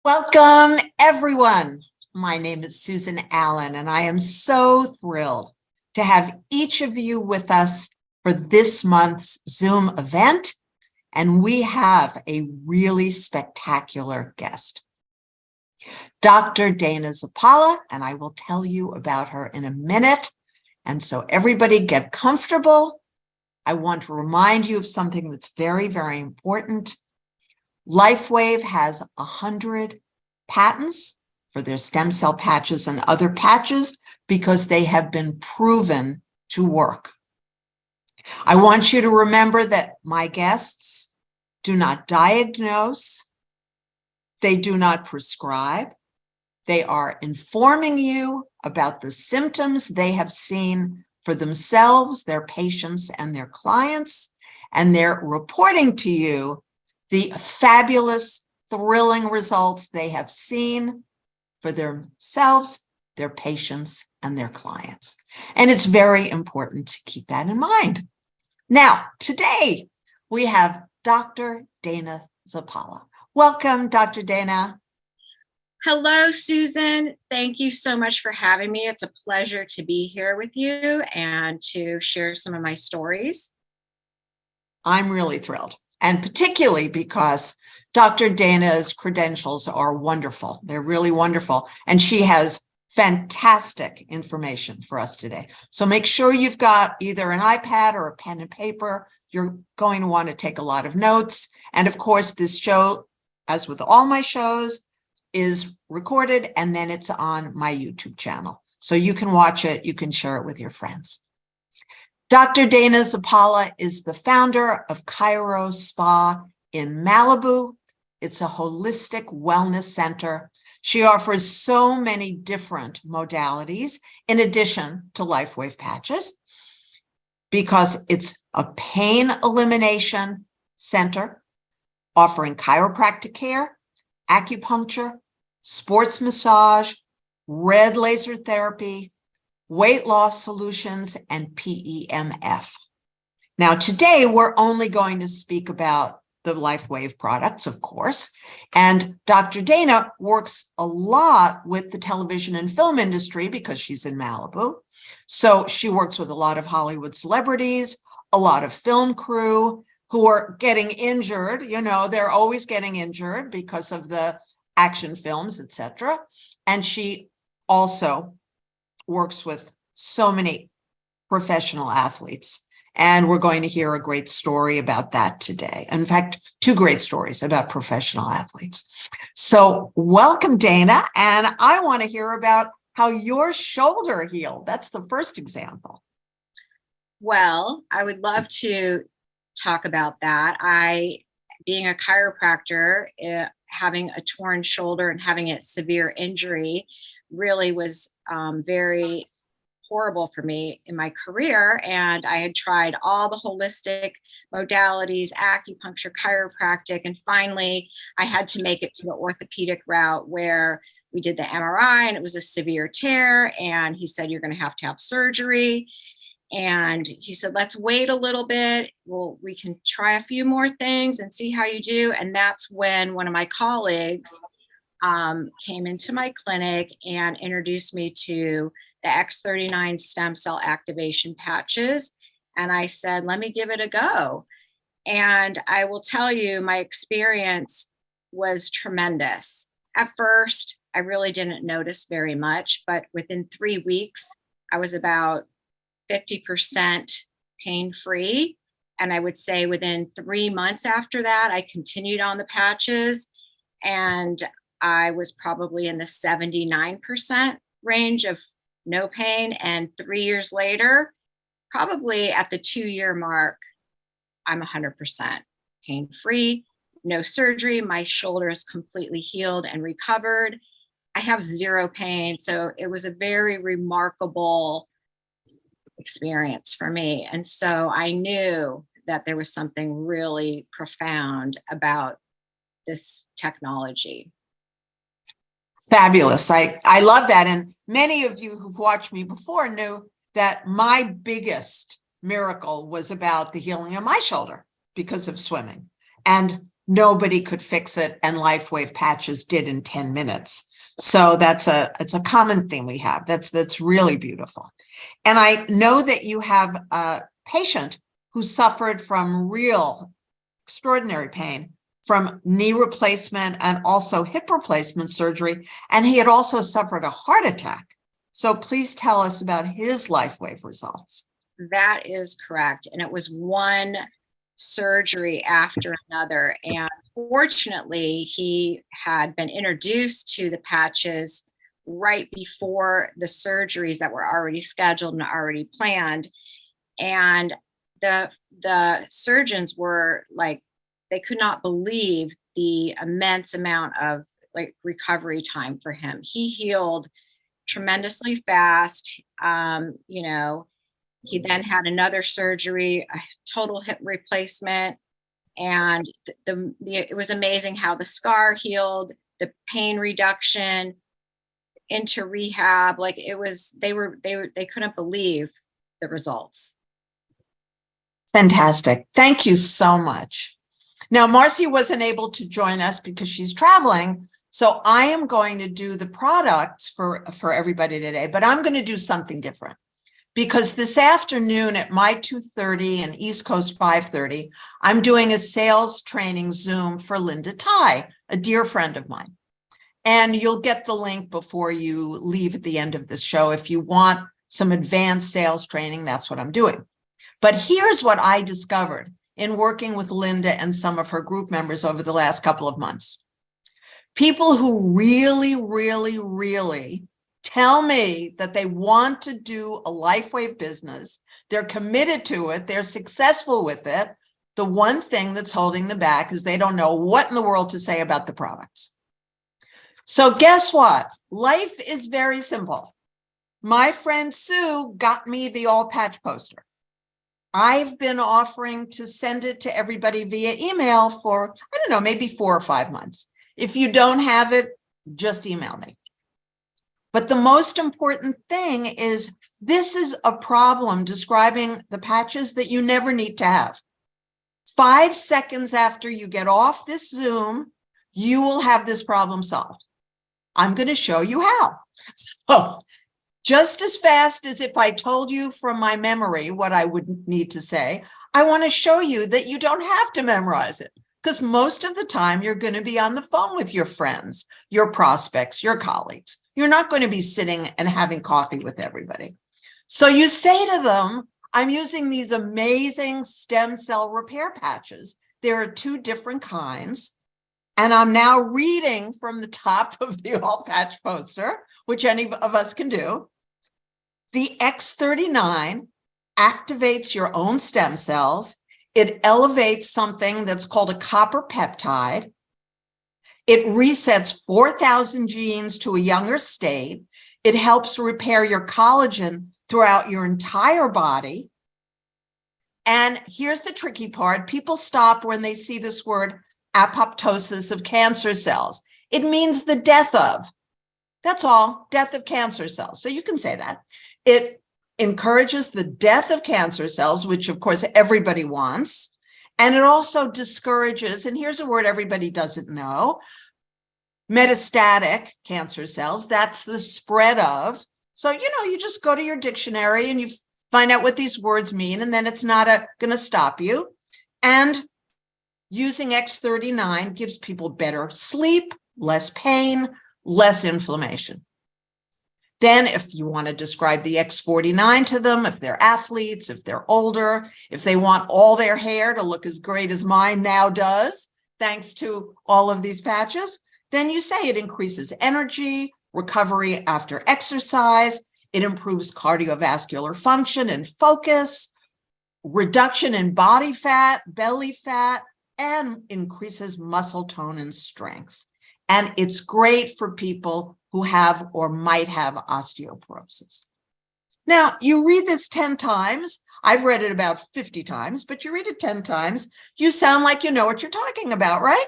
Welcome, everyone. My name is Susan Allan, and I am so thrilled to have each of you with us for this month's Zoom event. And we have a really spectacular guest, Dr. Dana Zappala, and I will tell you about her in a minute. And so everybody get comfortable. I want to remind you of something that's very, very important. Lifewave has 100 patents for their stem cell patches and other patches because they have been proven to work. I want you to remember that my guests do not diagnose, they do not prescribe, they are informing you about the symptoms they have seen for themselves, their patients, and their clients, and they're reporting to you the fabulous, thrilling results they have seen for themselves, their patients, and their clients. And it's very important to keep that in mind. Now, today we have Dr. Dana Zappala. Welcome, Dr. Dana. Hello, Susan. Thank you so much for having me. It's a pleasure to be here with you and to share some of my stories. I'm really thrilled, and particularly because Dr. Dana's credentials are wonderful. They're really wonderful, and she has fantastic information for us today. So make sure you've got either an iPad or a pen and paper. You're going to want to take a lot of notes. And of course, this show, as with all my shows, is recorded, and then it's on my YouTube channel. So you can watch it, you can share it with your friends. Dr. Dana Zappala is the founder of Chiro Spa in Malibu. It's a holistic wellness center. She offers so many different modalities in addition to Lifewave patches because it's a pain elimination center offering chiropractic care, acupuncture, sports massage, red laser therapy, weight loss solutions, and PEMF. Now, today, we're only going to speak about the Lifewave products, of course, and Dr. Dana works a lot with the television and film industry because she's in Malibu. So she works with a lot of Hollywood celebrities, a lot of film crew who are getting injured. You know, they're always getting injured because of the action films, etc. And she also works with so many professional athletes. And we're going to hear a great story about that today. In fact, two great stories about professional athletes. So welcome, Dana. And I want to hear about how your shoulder healed. That's the first example. Well, I would love to talk about that. Being a chiropractor, having a torn shoulder and having a severe injury really was very horrible for me in my career. And I had tried all the holistic modalities, acupuncture, chiropractic, and finally I had to make it to the orthopedic route where we did the MRI and it was a severe tear. And he said, you're going to have surgery. And he said, let's wait a little bit. Well, we can try a few more things and see how you do. And that's when one of my colleagues came into my clinic and introduced me to the X39 stem cell activation patches. And I said, let me give it a go. And I will tell you, my experience was tremendous. At first, I really didn't notice very much, but within 3 weeks, I was about 50% pain-free. And I would say within 3 months after that, I continued on the patches and I was probably in the 79% range of no pain. And 3 years later, probably at the 2-year mark, I'm 100% pain-free, no surgery. My shoulder is completely healed and recovered. I have zero pain. So it was a very remarkable experience for me. And so I knew that there was something really profound about this technology. Fabulous. I love that. And many of you who've watched me before knew that my biggest miracle was about the healing of my shoulder because of swimming. And nobody could fix it, and Lifewave patches did in 10 minutes. So it's a common thing we have. That's really beautiful. And I know that you have a patient who suffered from real extraordinary pain from knee replacement and also hip replacement surgery. And he had also suffered a heart attack. So please tell us about his Lifewave results. That is correct. And it was one surgery after another. And fortunately, he had been introduced to the patches right before the surgeries that were already scheduled and already planned. And the surgeons were like, they could not believe the immense amount of like recovery time for him. He healed tremendously fast. You know, he then had another surgery, a total hip replacement, and it was amazing how the scar healed, the pain reduction, into rehab. Like it was, they couldn't believe the results. Fantastic. Thank you so much. Now, Marcy wasn't able to join us because she's traveling. So I am going to do the products for everybody today, but I'm going to do something different because this afternoon at my 2:30 and East Coast 5:30, I'm doing a sales training Zoom for Linda Ty, a dear friend of mine. And you'll get the link before you leave at the end of this show. If you want some advanced sales training, that's what I'm doing. But here's what I discovered in working with Linda and some of her group members over the last couple of months. People who really, really, really tell me that they want to do a Lifewave business, they're committed to it, they're successful with it. The one thing that's holding them back is they don't know what in the world to say about the products. So guess what? Life is very simple. My friend Sue got me the all patch poster. I've been offering to send it to everybody via email for, I don't know, maybe 4 or 5 months. If you don't have it, just email me. But the most important thing is this is a problem describing the patches that you never need to have. 5 seconds after you get off this Zoom, you will have this problem solved. I'm going to show you how. So just as fast as if I told you from my memory what I would need to say, I want to show you that you don't have to memorize it because most of the time you're going to be on the phone with your friends, your prospects, your colleagues. You're not going to be sitting and having coffee with everybody. So you say to them, I'm using these amazing stem cell repair patches. There are 2 different kinds. And I'm now reading from the top of the all patch poster, which any of us can do. The X39 activates your own stem cells. It elevates something that's called a copper peptide. It resets 4,000 genes to a younger state. It helps repair your collagen throughout your entire body. And here's the tricky part. People stop when they see this word apoptosis of cancer cells. It means the death of. That's all, death of cancer cells. So you can say that. It encourages the death of cancer cells, which of course everybody wants. And it also discourages, and here's a word everybody doesn't know, metastatic cancer cells. That's the spread of. So, you just go to your dictionary and you find out what these words mean, and then it's not going to stop you. And using X39 gives people better sleep, less pain, less inflammation. Then if you want to describe the X49 to them, if they're athletes, if they're older, if they want all their hair to look as great as mine now does, thanks to all of these patches, then you say it increases energy, recovery after exercise, it improves cardiovascular function and focus, reduction in body fat, belly fat, and increases muscle tone and strength. And it's great for people who have or might have osteoporosis. Now, you read this 10 times. I've read it about 50 times, but you read it 10 times. You sound like you know what you're talking about, right?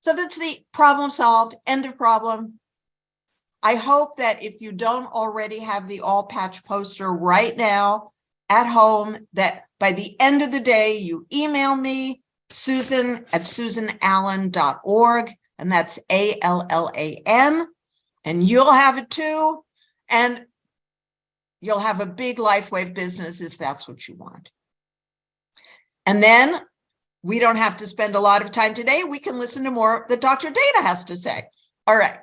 So that's the problem solved, end of problem. I hope that if you don't already have the all patch poster right now at home, that by the end of the day, you email me, Susan at susanallan.org, and that's ALLAN, and you'll have it too. And you'll have a big LifeWave business if that's what you want. And then we don't have to spend a lot of time today. We can listen to more that Dr. Dana has to say. All right.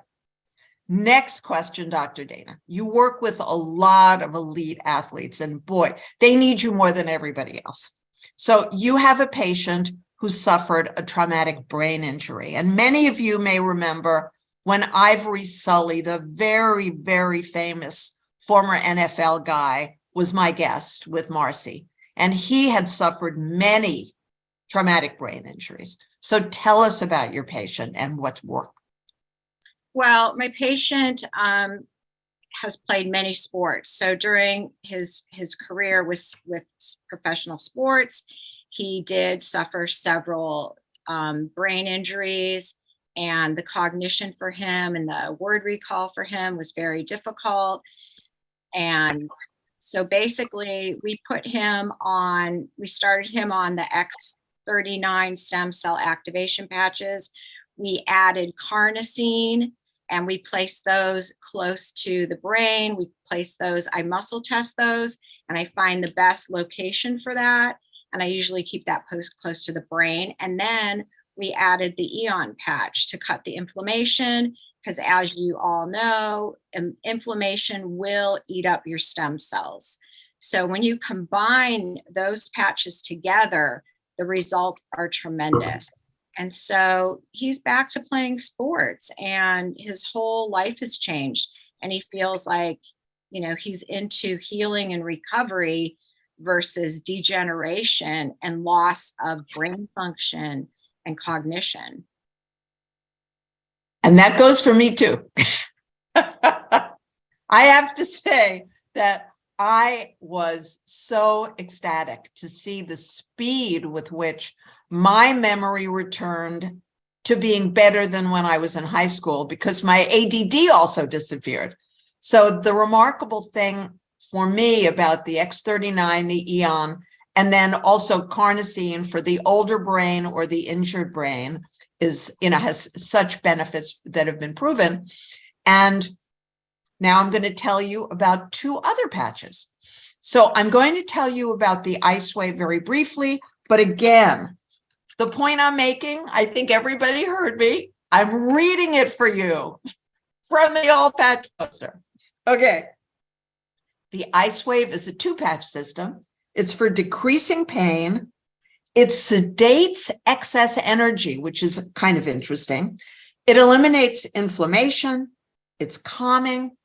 Next question, Dr. Dana. You work with a lot of elite athletes, and boy, they need you more than everybody else. So you have a patient who suffered a traumatic brain injury. And many of you may remember when Ivory Sully, the very, very famous former NFL guy, was my guest with Marcy. And he had suffered many traumatic brain injuries. So tell us about your patient and what's worked. Well, my patient has played many sports. So during his career with professional sports, he did suffer several brain injuries, and the cognition for him and the word recall for him was very difficult. And so basically we started him on the X39 stem cell activation patches. We added carnosine, and we placed those close to the brain. We placed those, I muscle test those, and I find the best location for that. And I usually keep that post close to the brain. And then we added the Eon patch to cut the inflammation, because as you all know, inflammation will eat up your stem cells. So when you combine those patches together, the results are tremendous. And so he's back to playing sports, and his whole life has changed. And he feels like, he's into healing and recovery versus degeneration and loss of brain function and cognition. And that goes for me too. I have to say that I was so ecstatic to see the speed with which my memory returned to being better than when I was in high school, because my ADD also disappeared. So the remarkable thing for me about the X39, the Eon, and then also carnosine for the older brain or the injured brain is, has such benefits that have been proven. And now I'm going to tell you about two other patches. So I'm going to tell you about the IceWave very briefly, but again, the point I'm making, I think everybody heard me. I'm reading it for you from the old patch poster. Okay. The IceWave is a 2-patch system. It's for decreasing pain. It sedates excess energy, which is kind of interesting. It eliminates inflammation. It's calming.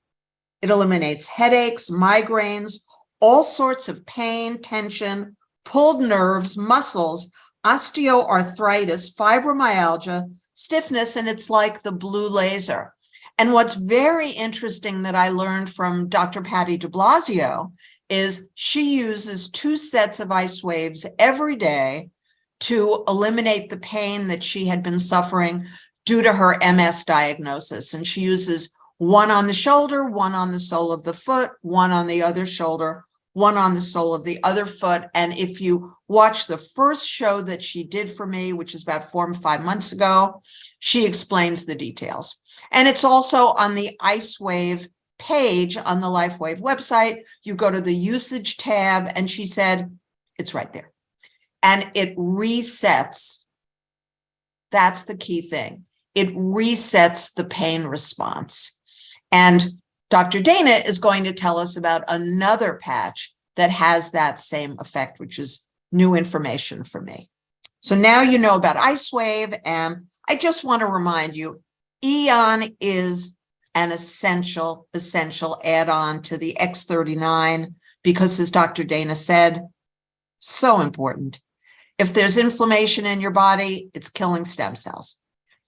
It eliminates headaches, migraines, all sorts of pain, tension, pulled nerves, muscles, osteoarthritis, fibromyalgia, stiffness, and it's like the blue laser. And what's very interesting that I learned from Dr. Patty de Blasio is she uses 2 sets of IceWaves every day to eliminate the pain that she had been suffering due to her MS diagnosis. And she uses one on the shoulder, one on the sole of the foot, one on the other shoulder, one on the sole of the other foot. And if you watch the first show that she did for me, which is about 4 or 5 months ago, she explains the details. And it's also on the IceWave page on the Lifewave website. You go to the usage tab, and she said, it's right there. And it resets. That's the key thing. It resets the pain response. And Dr. Dana is going to tell us about another patch that has that same effect, which is new information for me. So now you know about IceWave, and I just want to remind you, Eon is an essential add-on to the X39 because, as Dr. Dana said, so important. If there's inflammation in your body, it's killing stem cells.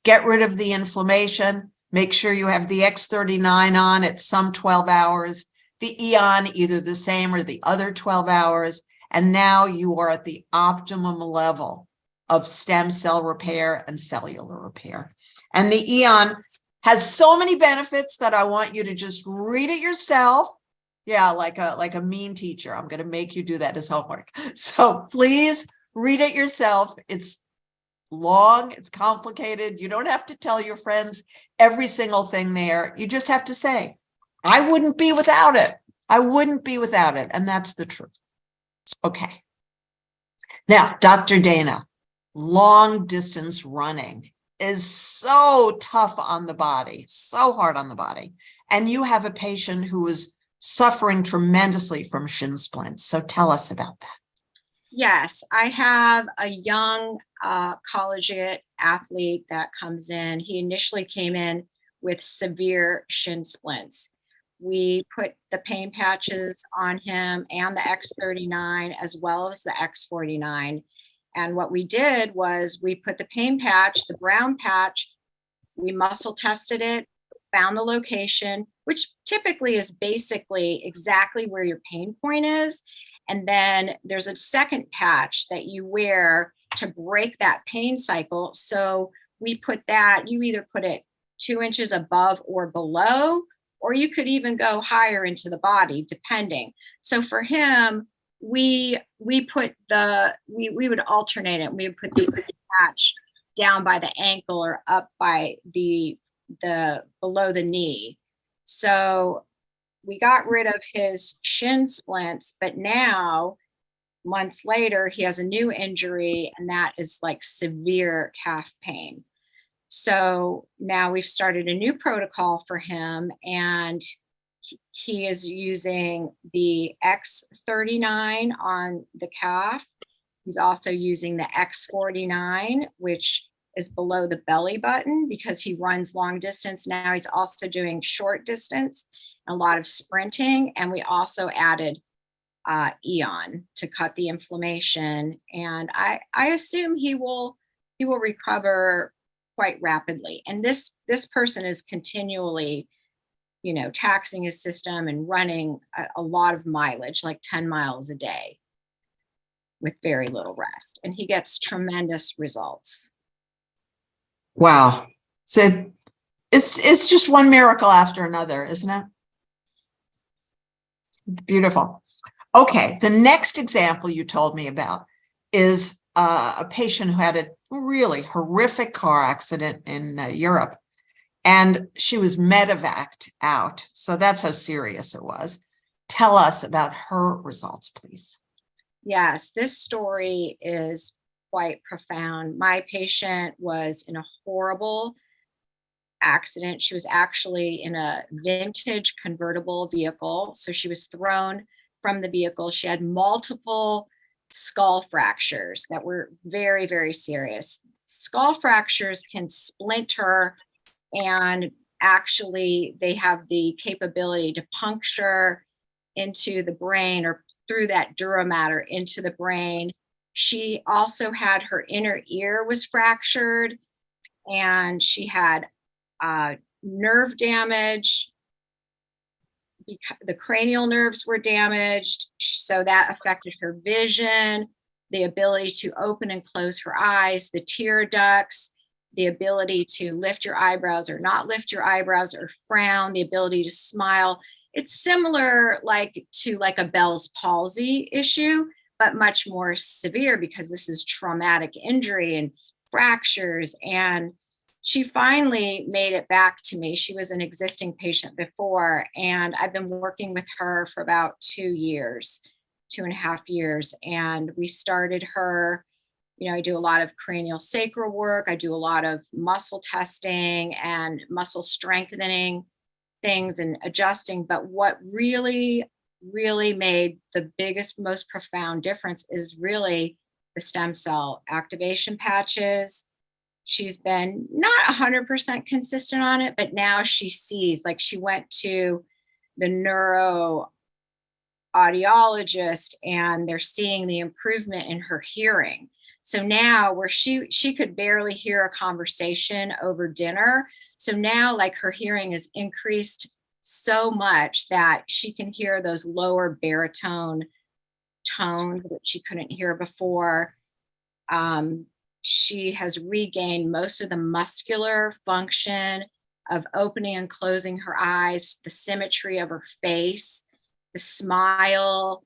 Get rid of the inflammation. Make sure you have the X39 on at some 12 hours, the Eon either the same or the other 12 hours, and now you are at the optimum level of stem cell repair and cellular repair. And the Eon has so many benefits that I want you to just read it yourself. Yeah, like a mean teacher. I'm going to make you do that as homework. So please read it yourself. It's long, it's complicated. You don't have to tell your friends every single thing there. You just have to say, I wouldn't be without it. I wouldn't be without it. And that's the truth. Okay. Now, Dr. Dana, long distance running is so tough on the body, so hard on the body. And you have a patient who is suffering tremendously from shin splints. So tell us about that. Yes, I have a young collegiate athlete that comes in. He initially came in with severe shin splints. We put the pain patches on him and the X39 as well as the X49. And what we did was we put the pain patch, the brown patch, we muscle tested it, found the location, which typically is basically exactly where your pain point is. And then there's a second patch that you wear to break that pain cycle. So we put that, you either put it 2 inches above or below, or you could even go higher into the body, depending. So for him, we put we would alternate it. We would put the patch down by the ankle or up by the below the knee. So we got rid of his shin splints, but now months later, he has a new injury, and that is like severe calf pain. So now we've started a new protocol for him, and he is using the X39 on the calf. He's also using the X49, which is below the belly button because he runs long distance. Now he's also doing short distance, a lot of sprinting. And we also added Eon to cut the inflammation. And I assume he will recover quite rapidly. And this person is continually, taxing his system and running a lot of mileage, like 10 miles a day with very little rest. And he gets tremendous results. Wow. So it's just one miracle after another, isn't it? Beautiful. Okay. The next example you told me about is a patient who had a really horrific car accident in Europe, and she was medevaced out. So that's how serious it was. Tell us about her results, please. Yes, this story is quite profound. My patient was in a horrible accident. She was actually in a vintage convertible vehicle. So she was thrown from the vehicle. She had multiple skull fractures that were very, very serious. Skull fractures can splinter, and actually they have the capability to puncture into the brain or through that dura mater into the brain. She also had her inner ear was fractured, and she had nerve damage. The cranial nerves were damaged, so that affected her vision, the ability to open and close her eyes, the tear ducts, the ability to lift your eyebrows or not lift your eyebrows or frown, the ability to smile. It's similar to a Bell's palsy issue, but much more severe because this is traumatic injury and fractures. And she finally made it back to me. She was an existing patient before, and I've been working with her for about 2.5 years. And we started her, I do a lot of cranial sacral work. I do a lot of muscle testing and muscle strengthening things and adjusting. But what really, really made the biggest, most profound difference is really the stem cell activation patches. She's been not 100% consistent on it, but now she sees, like she went to the neuro audiologist and they're seeing the improvement in her hearing. So now where she could barely hear a conversation over dinner. So now like her hearing is increased so much that she can hear those lower baritone tones that she couldn't hear before. She has regained most of the muscular function of opening and closing her eyes, the symmetry of her face, the smile.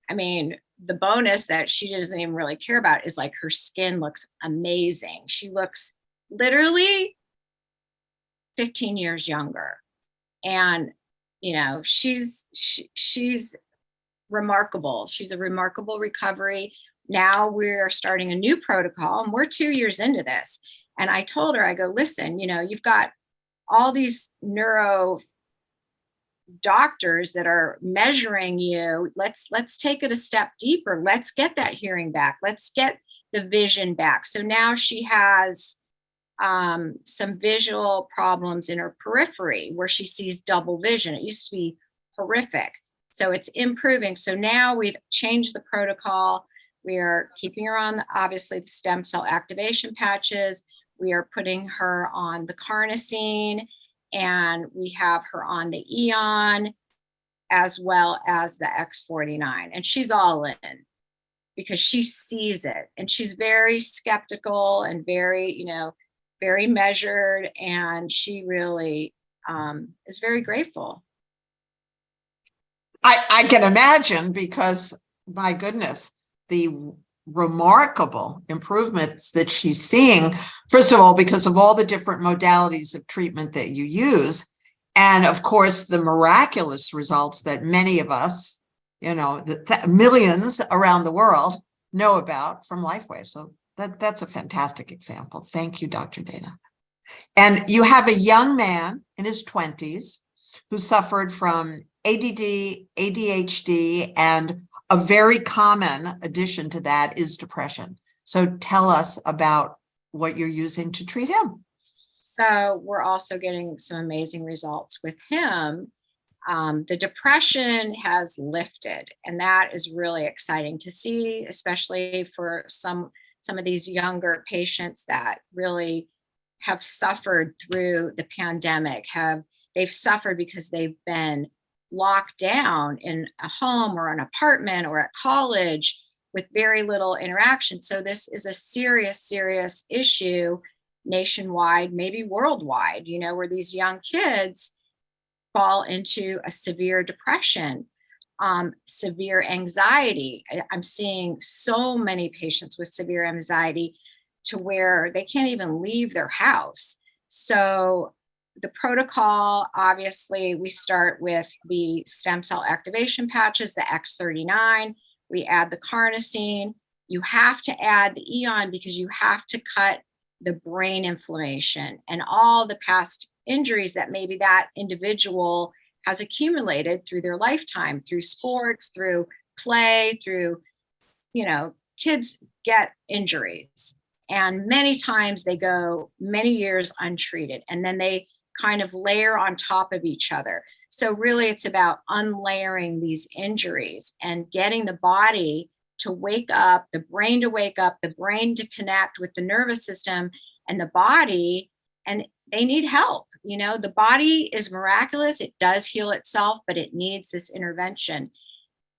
I mean, the bonus that she doesn't even really care about is like her skin looks amazing. She looks literally 15 years younger. And, she's remarkable. She's a remarkable recovery. Now we're starting a new protocol and we're 2 years into this. And I told her, I go, listen, you've got all these neuro doctors that are measuring you. Let's take it a step deeper. Let's get that hearing back. Let's get the vision back. So now she has some visual problems in her periphery where she sees double vision. It used to be horrific. So it's improving. So now we've changed the protocol. We are keeping her on, obviously, the stem cell activation patches. We are putting her on the carnosine, and we have her on the Eon as well as the X49. And she's all in because she sees it. And she's very skeptical and very, very measured. And she really is very grateful. I can imagine, because my goodness, the remarkable improvements that she's seeing, first of all, because of all the different modalities of treatment that you use. And of course, the miraculous results that many of us, the millions around the world know about from Lifewave. So that's a fantastic example. Thank you, Dr. Dana. And you have a young man in his 20s who suffered from ADD, ADHD, and a very common addition to that is depression. So tell us about what you're using to treat him. So we're also getting some amazing results with him. The depression has lifted, and that is really exciting to see, especially for some of these younger patients that really have suffered through the pandemic. They've suffered because they've been locked down in a home or an apartment or at college with very little interaction. So this is a serious, serious issue nationwide, maybe worldwide, where these young kids fall into a severe depression, severe anxiety. I'm seeing so many patients with severe anxiety to where they can't even leave their house. So the protocol, obviously, we start with the stem cell activation patches, the X39. We add the carnosine. You have to add the Eon because you have to cut the brain inflammation and all the past injuries that maybe that individual has accumulated through their lifetime, through sports, through play, through, kids get injuries. And many times they go many years untreated, and then they kind of layer on top of each other. So really it's about unlayering these injuries and getting the body to wake up, the brain to wake up, the brain to connect with the nervous system and the body. And they need help. The body is miraculous. It does heal itself, but it needs this intervention.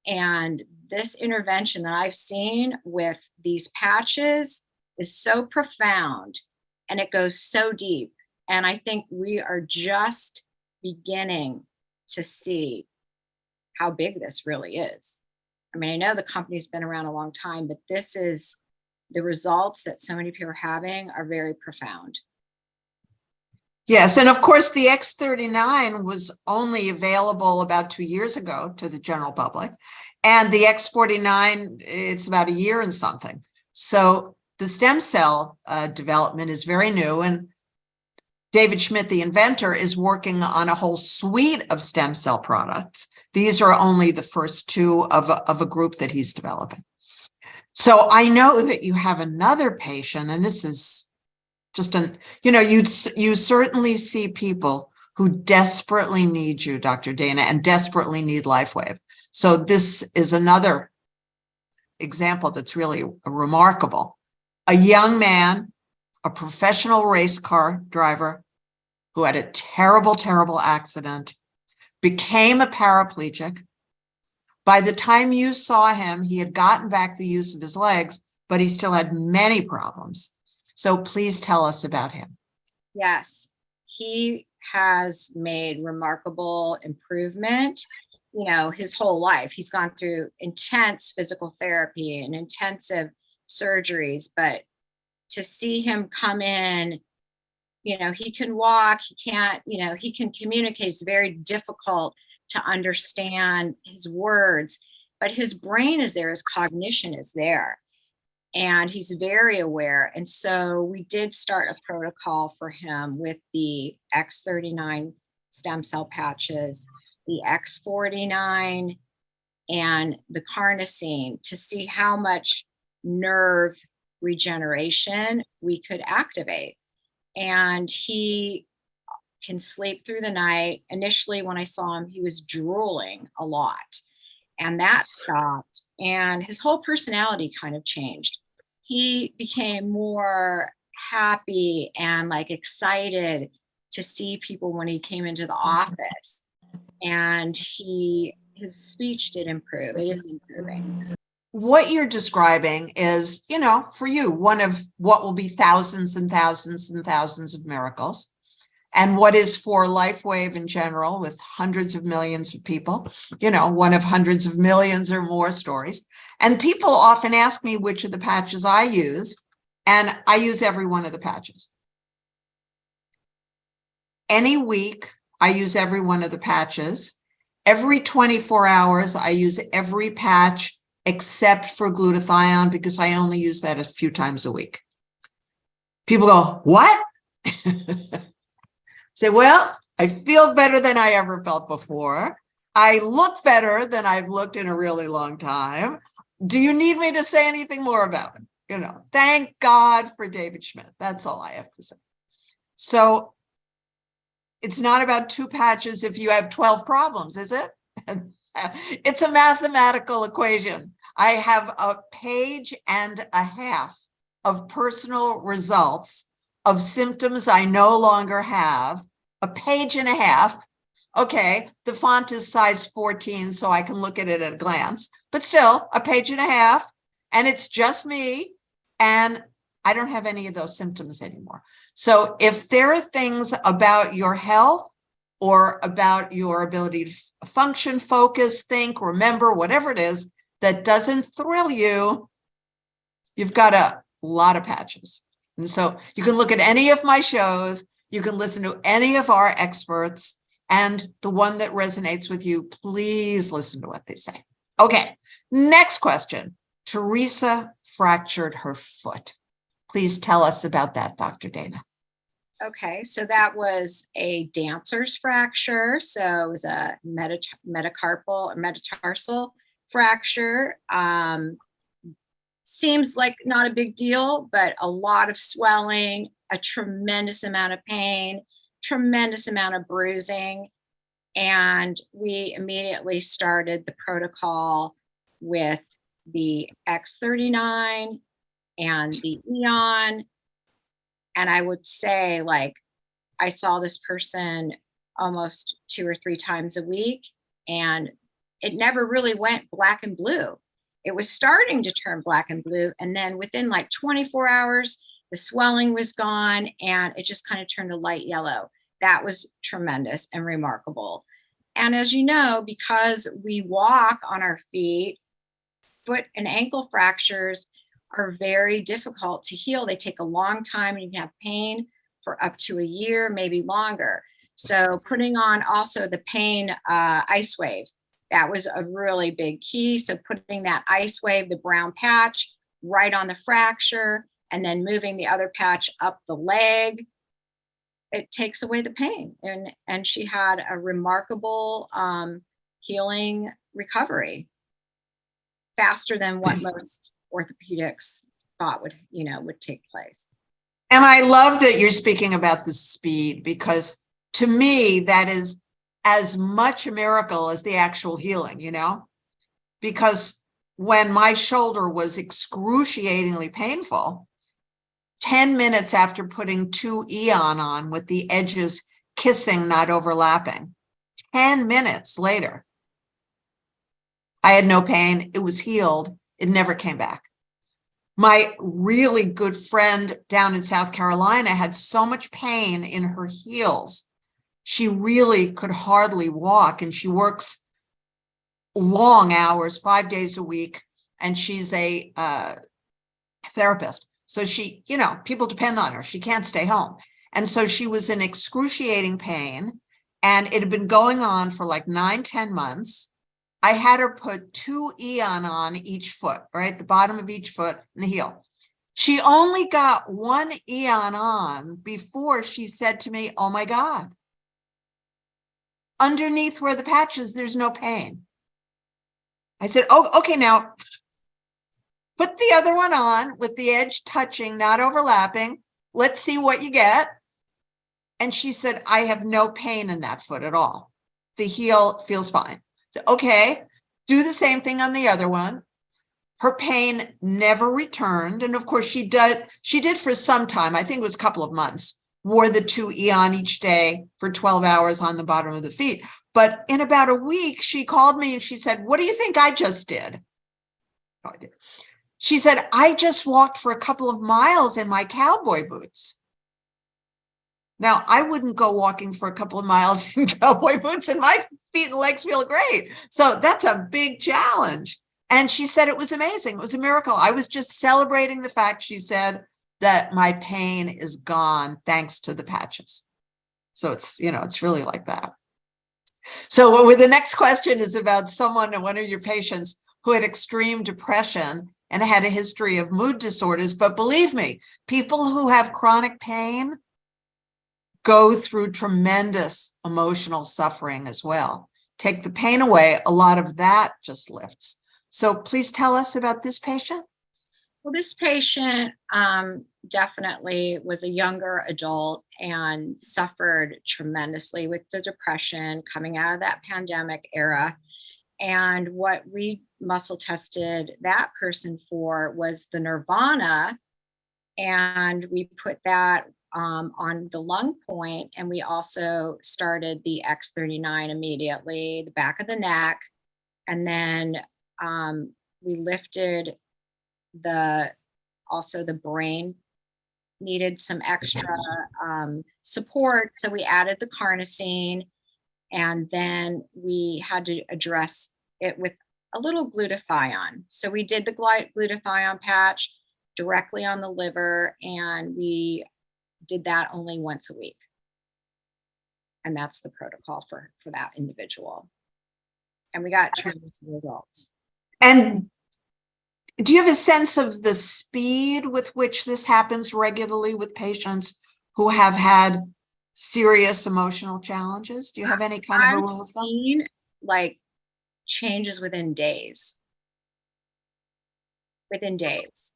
And this intervention that I've seen with these patches is so profound, and it goes so deep. And I think we are just beginning to see how big this really is. I mean, I know the company's been around a long time, but this is the results that so many people are having are very profound. Yes, and of course, the X39 was only available about 2 years ago to the general public. And the X49, it's about a year and something. So the stem cell development is very new. And David Schmidt, the inventor, is working on a whole suite of stem cell products. These are only the first two of a group that he's developing. So I know that you have another patient, and this is just you certainly see people who desperately need you, Dr. Dana, and desperately need Lifewave. So this is another example that's really remarkable. A young man, a professional race car driver who had a terrible, terrible accident, became a paraplegic. By the time you saw him, he had gotten back the use of his legs, but he still had many problems. So please tell us about him. Yes, he has made remarkable improvement, his whole life. He's gone through intense physical therapy and intensive surgeries, but to see him come in, he can walk, he can't, he can communicate. It's very difficult to understand his words, but his brain is there, his cognition is there, and he's very aware. And so we did start a protocol for him with the X39 stem cell patches, the X49, and the carnosine to see how much nerve regeneration we could activate. And he can sleep through the night. Initially, when I saw him, he was drooling a lot, and that stopped. And his whole personality kind of changed. He became more happy and like excited to see people when he came into the office. And his speech did improve. It is improving. What you're describing is, for you, one of what will be thousands and thousands and thousands of miracles. And what is for Lifewave in general, with hundreds of millions of people, one of hundreds of millions or more stories. And people often ask me which of the patches I use, and I use every one of the patches. Any week, I use every one of the patches. Every 24 hours, I use every patch except for glutathione, because I only use that a few times a week. People go, what? Say, well, I feel better than I ever felt before. I look better than I've looked in a really long time. Do you need me to say anything more about it? Thank God for David Schmidt. That's all I have to say. So it's not about two patches if you have 12 problems, is it? It's a mathematical equation. I have a page and a half of personal results of symptoms I no longer have. A page and a half. Okay, the font is size 14, so I can look at it at a glance, but still a page and a half, and it's just me, and I don't have any of those symptoms anymore. So if there are things about your health or about your ability to function, focus, think, remember, whatever it is that doesn't thrill you, you've got a lot of patches. And so you can look at any of my shows, you can listen to any of our experts, and the one that resonates with you, please listen to what they say. Okay, next question. Teresa fractured her foot. Please tell us about that, Dr. Dana. Okay, so that was a dancer's fracture. So it was a metatarsal fracture. Seems like not a big deal, but a lot of swelling, a tremendous amount of pain, tremendous amount of bruising. And we immediately started the protocol with the X39 and the Eon. And I would say, like, I saw this person almost 2 or 3 times a week, and it never really went black and blue. It was starting to turn black and blue. And then within like 24 hours, the swelling was gone and it just kind of turned a light yellow. That was tremendous and remarkable. And as you know, because we walk on our feet, foot and ankle fractures are very difficult to heal. They take a long time, and you can have pain for up to a year, maybe longer. So putting on also the pain ice wave, that was a really big key. So putting that ice wave, the brown patch, right on the fracture, and then moving the other patch up the leg, it takes away the pain. And she had a remarkable healing recovery, faster than what most orthopedics thought would take place. And I love that you're speaking about the speed, because to me, that is as much a miracle as the actual healing, because when my shoulder was excruciatingly painful, 10 minutes after putting 2 Eon on with the edges kissing, not overlapping, 10 minutes later, I had no pain. It was healed. It never came back. My really good friend down in South Carolina had so much pain in her heels she really could hardly walk, and she works long hours, 5 days a week, and she's a therapist. So she, people depend on her. She can't stay home. And so she was in excruciating pain, and it had been going on for like 9-10 months. I had her put 2 Eon on each foot, right? The bottom of each foot and the heel. She only got 1 Eon on before she said to me, "Oh my God, underneath where the patch is, there's no pain." I said, "Oh, okay, now put the other one on with the edge touching, not overlapping. Let's see what you get." And she said, "I have no pain in that foot at all. The heel feels fine." So, okay, do the same thing on the other one. Her pain never returned. And of course she did for some time, I think it was a couple of months, wore the 2 Eon each day for 12 hours on the bottom of the feet. But in about a week, she called me and she said, "What do you think I just did?" Oh, I did. She said, "I just walked for a couple of miles in my cowboy boots." Now, I wouldn't go walking for a couple of miles in cowboy boots, and my feet and legs feel great. So that's a big challenge. And she said it was amazing. It was a miracle. I was just celebrating the fact, she said, that my pain is gone thanks to the patches. So it's really like that. So the next question is about one of your patients who had extreme depression and had a history of mood disorders. But believe me, people who have chronic pain go through tremendous emotional suffering as well. Take the pain away, a lot of that just lifts. So please tell us about this patient. Well, this patient definitely was a younger adult and suffered tremendously with the depression coming out of that pandemic era. And what we muscle tested that person for was the nirvana. And we put that on the lung point. And we also started the X39 immediately, the back of the neck. And then we lifted also the brain needed some extra support. So we added the carnosine, and then we had to address it with a little glutathione. So we did the glutathione patch directly on the liver, and we did that only once a week. And that's the protocol for that individual. And we got tremendous results. And do you have a sense of the speed with which this happens regularly with patients who have had serious emotional challenges? Do you have any kind of a rule of thumb? I've seen like changes within days. Within days.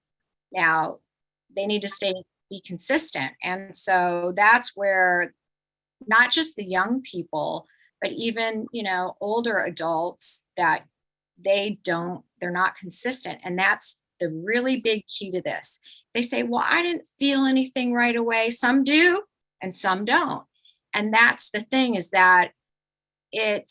Now, they need to be consistent. And so that's where not just the young people, but even, older adults, that they're not consistent. And that's the really big key to this. They say, "Well, I didn't feel anything right away." Some do and some don't. And that's the thing, is that it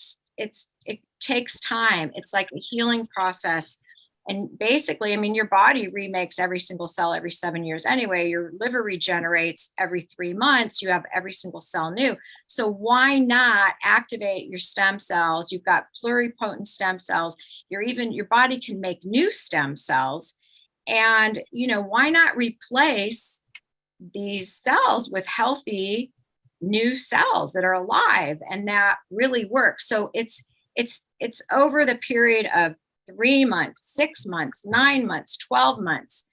takes time. It's like a healing process. And basically, your body remakes every single cell every 7 years anyway. Your liver regenerates every 3 months. You have every single cell new. So why not activate your stem cells? You've got pluripotent stem cells. Your body can make new stem cells. And, why not replace these cells with healthy new cells that are alive? And that really works. So it's over the period of 3 months, 6 months, 9 months, 12 months,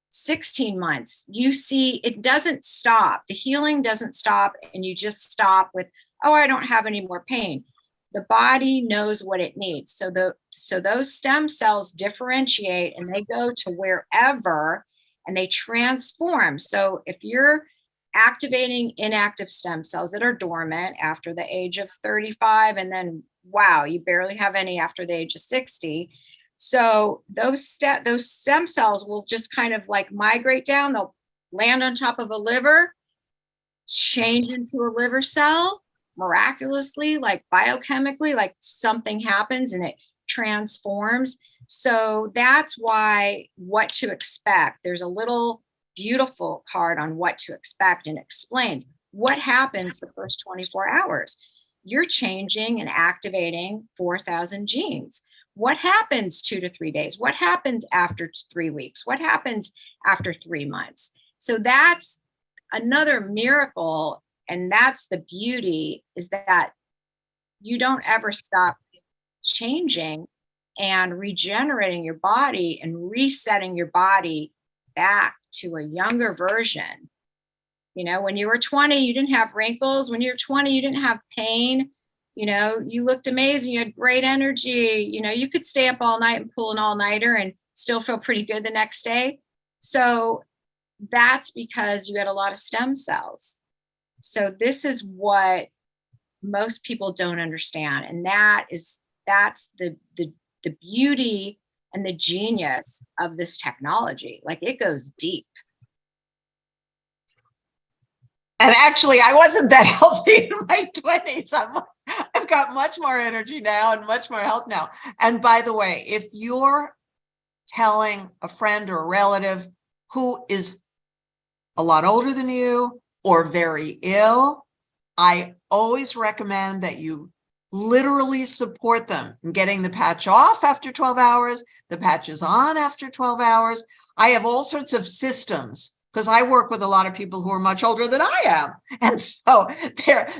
16 months. You see, it doesn't stop. The healing doesn't stop, and you just stop with, "Oh, I don't have any more pain." The body knows what it needs. So those stem cells differentiate, and they go to wherever, and they transform. So if you're activating inactive stem cells that are dormant after the age of 35, and then wow, you barely have any after the age of 60. So those stem cells will just kind of like migrate down. They'll land on top of a liver, change into a liver cell miraculously, like biochemically, like something happens and it transforms. So that's why what to expect. There's a little beautiful card on what to expect, and explains What happens the first 24 hours? You're changing and activating 4,000 genes. What happens 2 to 3 days? What happens after 3 weeks? What happens after 3 months? So that's another miracle. And that's the beauty, is that you don't ever stop changing and regenerating your body and resetting your body back to a younger version. You know, when you were 20, you didn't have wrinkles. When you were 20, you didn't have pain. You know, you looked amazing. You had great energy. You know, you could stay up all night and pull an all-nighter and still feel pretty good the next day. So that's because you had a lot of stem cells. So this is what most people don't understand. And that's the beauty and the genius of this technology. Like, it goes deep. And actually, I wasn't that healthy in my 20s. I've got much more energy now and much more health now. And by the way, if you're telling a friend or a relative who is a lot older than you or very ill, I always recommend that you literally support them in getting the patch off after 12 hours, the patch is on after 12 hours. I have all sorts of systems because I work with a lot of people who are much older than I am. And so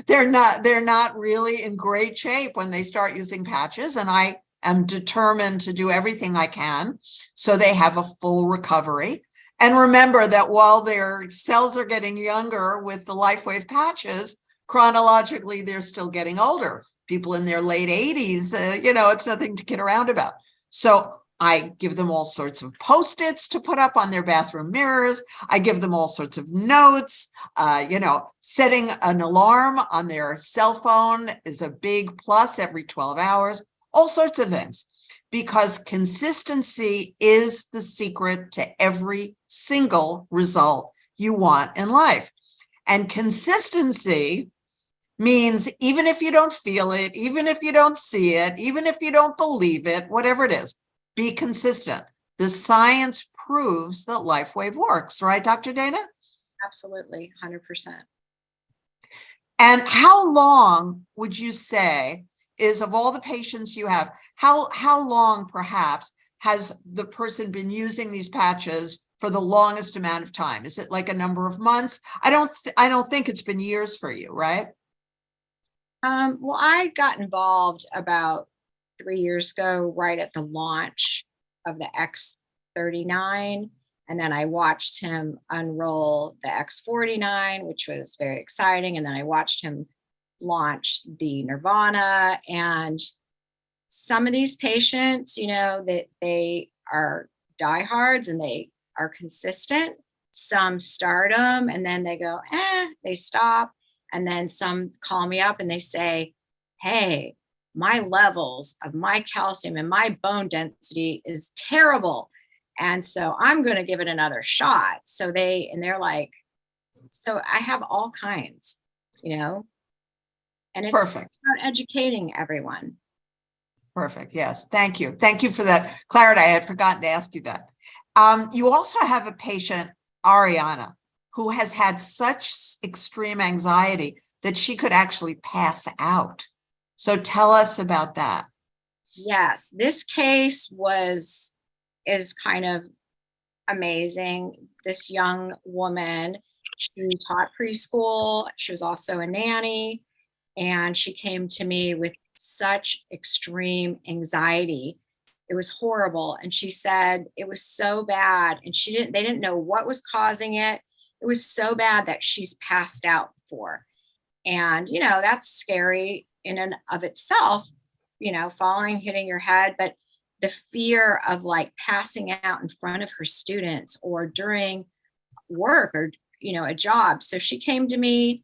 they're not really in great shape when they start using patches. And I am determined to do everything I can so they have a full recovery. And remember that while their cells are getting younger with the Lifewave patches, chronologically, they're still getting older. People in their late 80s, it's nothing to kid around about. So I give them all sorts of Post-its to put up on their bathroom mirrors. I give them all sorts of notes. Setting an alarm on their cell phone is a big plus every 12 hours, all sorts of things. Because consistency is the secret to every single result you want in life. And consistency means even if you don't feel it, even if you don't see it, even if you don't believe it, whatever it is, be consistent. The science proves that Lifewave works, right, Dr. Dana? Absolutely, 100%. And how long would you say is, of all the patients you have, how long perhaps has the person been using these patches for the longest amount of time? Is it like a number of months? I don't think it's been years for you, right? Well, I got involved about 3 years ago, right at the launch of the X39. And then I watched him unroll the X49, which was very exciting. And then I watched him launch the Nirvana. And some of these patients, that they are diehards and they are consistent. Some start them and then they go, they stop. And then some call me up and they say, hey, my levels of my calcium and my bone density is terrible. And so I'm going to give it another shot. So they're like, so I have all kinds, and it's Perfect. about educating everyone. Perfect. Yes. Thank you. Thank you for that clarity. I had forgotten to ask you that. You also have a patient, Ariana, who has had such extreme anxiety that she could actually pass out. So tell us about that. Yes, this case is kind of amazing. This young woman, she taught preschool. She was also a nanny, and she came to me with such extreme anxiety. It was horrible. And she said it was so bad. And they didn't know what was causing it. It was so bad that she's passed out before. And, that's scary in and of itself, falling, hitting your head. But the fear of like passing out in front of her students or during work or, a job. So she came to me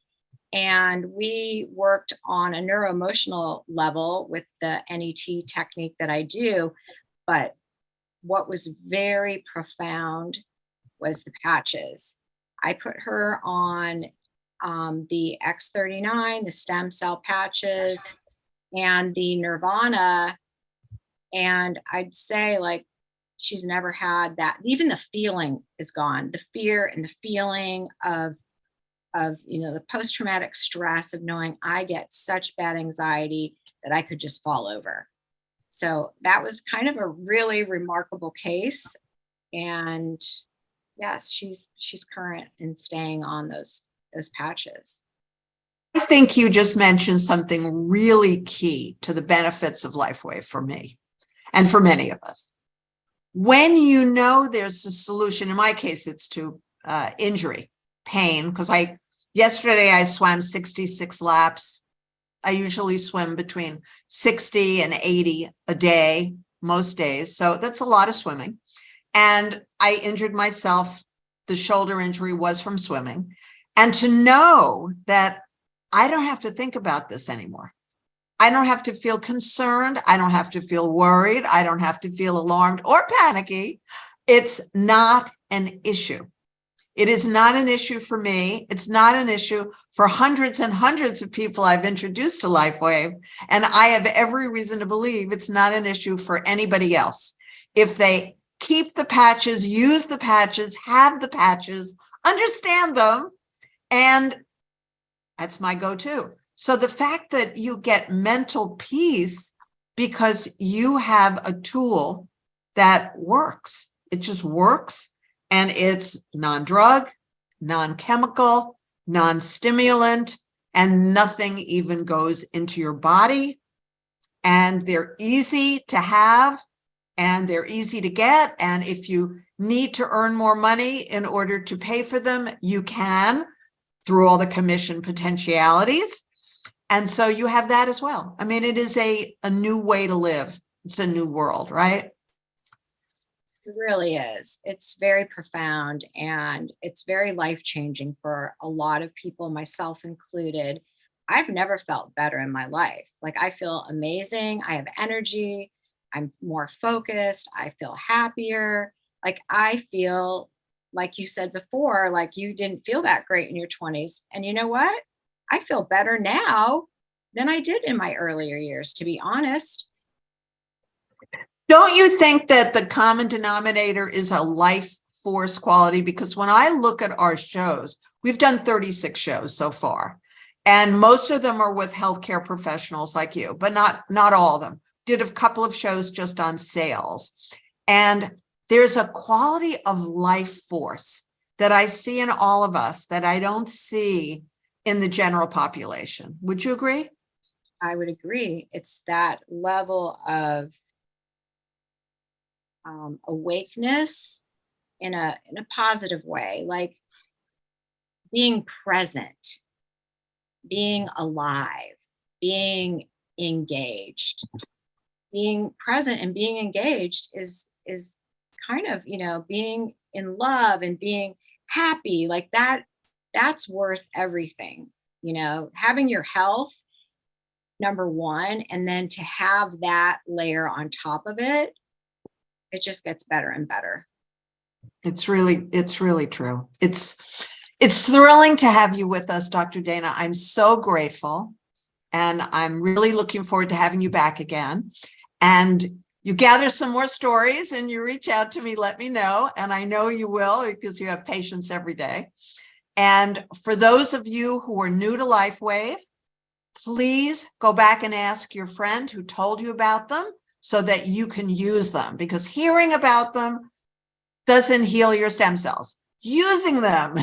and we worked on a neuroemotional level with the NET technique that I do. But what was very profound was the patches. I put her on the X39, the stem cell patches, and the Nirvana. And I'd say, like, she's never had that. Even the feeling is gone. The fear and the feeling of the post-traumatic stress of knowing I get such bad anxiety that I could just fall over. So that was kind of a really remarkable case. And yes, she's current in staying on those patches. I think you just mentioned something really key to the benefits of Lifewave for me and for many of us. When you know there's a solution, in my case, it's to injury, pain, because yesterday I swam 66 laps. I usually swim between 60 and 80 a day, most days. So that's a lot of swimming. And I injured myself. The shoulder injury was from swimming. And to know that I don't have to think about this anymore. I don't have to feel concerned. I don't have to feel worried. I don't have to feel alarmed or panicky. It's not an issue. It is not an issue for me. It's not an issue for hundreds and hundreds of people I've introduced to Lifewave. And I have every reason to believe it's not an issue for anybody else. If they keep the patches, use the patches, have the patches, understand them, and that's my go-to. So the fact that you get mental peace because you have a tool that works, it just works, and it's non-drug, non-chemical, non-stimulant, and nothing even goes into your body. And they're easy to have, and they're easy to get. And if you need to earn more money in order to pay for them, you can through all the commission potentialities. And so you have that as well. I mean, it is a new way to live. It's a new world, right? It really is. It's very profound, and it's very life-changing for a lot of people, myself included. I've never felt better in my life. Like, I feel amazing. I have energy. I'm more focused. I feel happier. Like, I feel, like you said before, like you didn't feel that great in your 20s. And you know what? I feel better now than I did in my earlier years, to be honest. Don't you think that the common denominator is a life force quality? Because when I look at our shows, we've done 36 shows so far, and most of them are with healthcare professionals like you, but not all of them. Did a couple of shows just on sales. And there's a quality of life force that I see in all of us that I don't see in the general population. Would you agree? I would agree. It's that level of awakeness in a positive way, like being present, being alive, being engaged. Being present and being engaged is kind of, being in love and being happy, like that's worth everything. Having your health, number one, and then to have that layer on top of it, it just gets better and better. It's really true. It's thrilling to have you with us, Dr. Dana. I'm so grateful, and I'm really looking forward to having you back again. And you gather some more stories and you reach out to me, let me know. And I know you will, because you have patients every day. And for those of you who are new to Lifewave, please go back and ask your friend who told you about them so that you can use them, because hearing about them doesn't heal your stem cells. Using them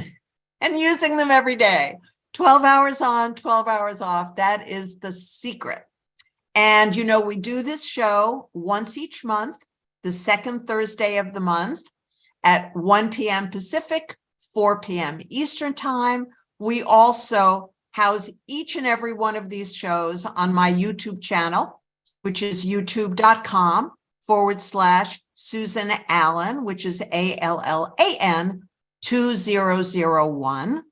and using them every day, 12 hours on, 12 hours off, that is the secret. And, we do this show once each month, the second Thursday of the month at 1 p.m. Pacific, 4 p.m. Eastern Time. We also house each and every one of these shows on my YouTube channel, which is youtube.com/Susan Allan, which is ALLAN 2001.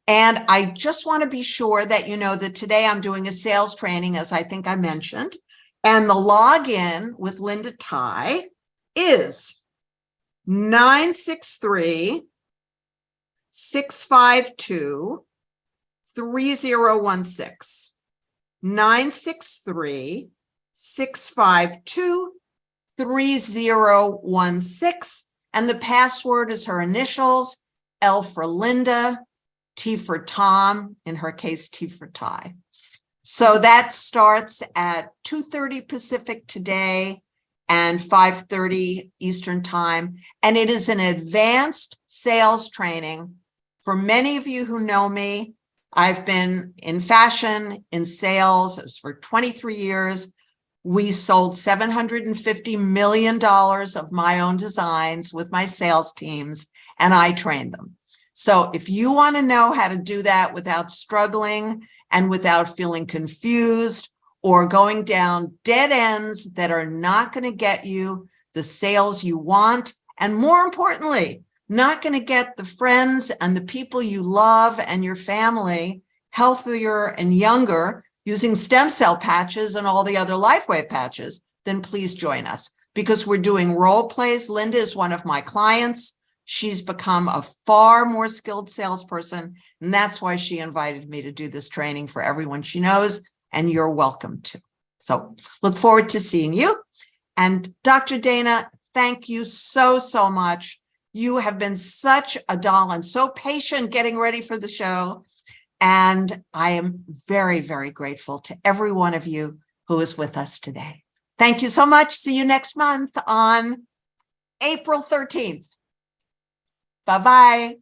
And I just want to be sure that you know that today I'm doing a sales training, as I think I mentioned, and the login with Linda Ty is 963-652-3016. 963-652-3016. And the password is her initials, L for Linda, T for Tom, in her case, T for tie. So that starts at 2:30 Pacific today and 5:30 Eastern time. And it is an advanced sales training. For many of you who know me, I've been in fashion, in sales for 23 years. We sold $750 million of my own designs with my sales teams, and I trained them. So if you want to know how to do that without struggling and without feeling confused or going down dead ends that are not going to get you the sales you want, and more importantly, not going to get the friends and the people you love and your family healthier and younger using stem cell patches and all the other Lifewave patches, then please join us, because we're doing role plays. Linda is one of my clients. She's become a far more skilled salesperson, and that's why she invited me to do this training for everyone she knows, and you're welcome to. So look forward to seeing you. And Dr. Dana, thank you so, so much. You have been such a doll and so patient getting ready for the show. And I am very, very grateful to every one of you who is with us today. Thank you so much. See you next month on April 13th. Bye-bye.